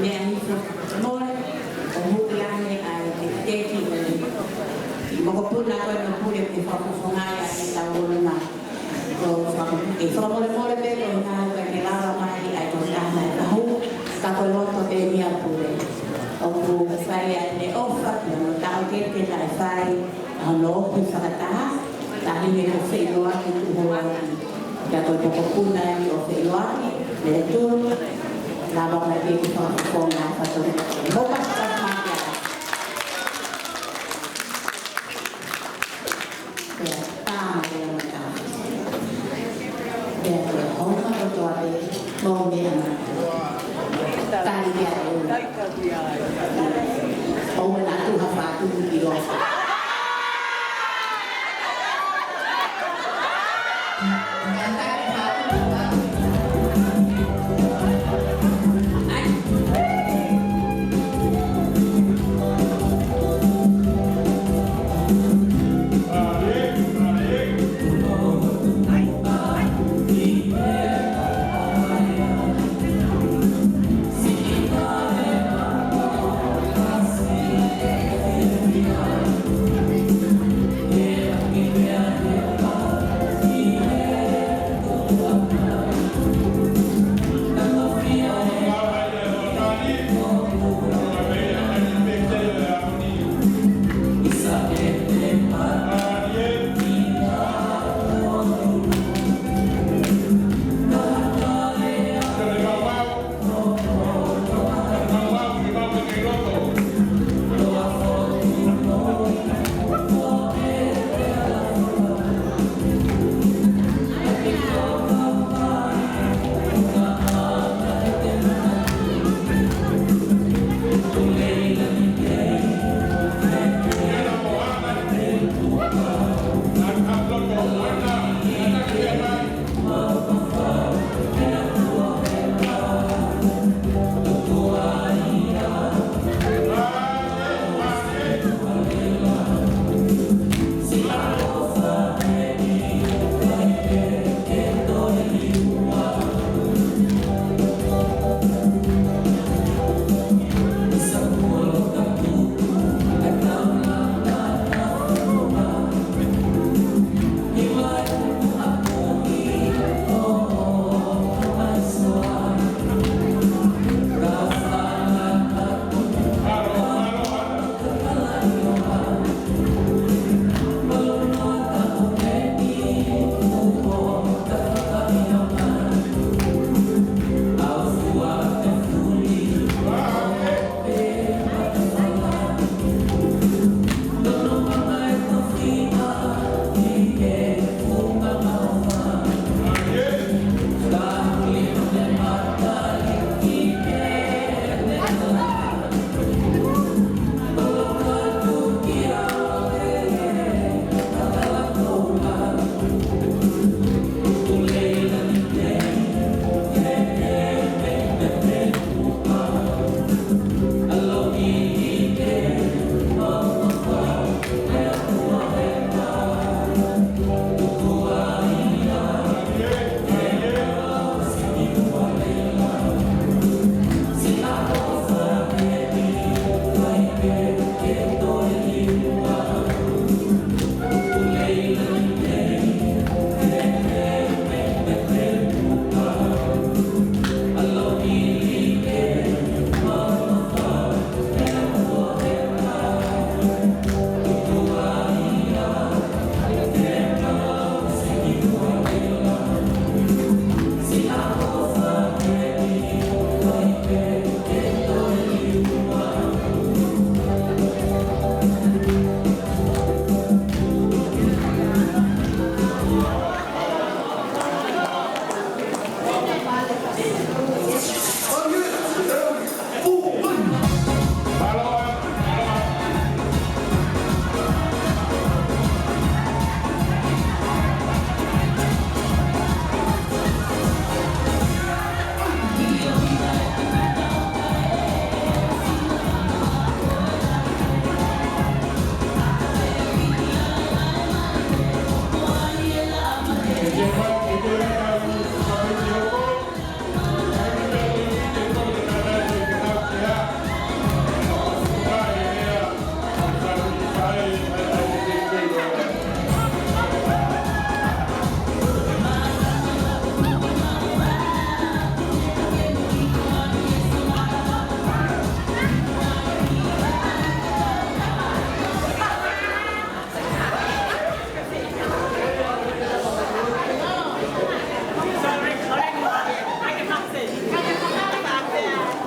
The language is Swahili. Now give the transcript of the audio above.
mea ni more o muki ane ai te teki i mokopuna koe no pule ke whakuwhangai a ki tau oruna e whamore more pe ko ngā koe ke lawa mai ai ko tāna e kahu ka koe loto te mea pule o ku whai ane ofa no tau kete lai whai no opi whakataha tahi me ko whenua ki tuhoa ki koe mokopuna ni o whenua le tūru la banca di Fonda,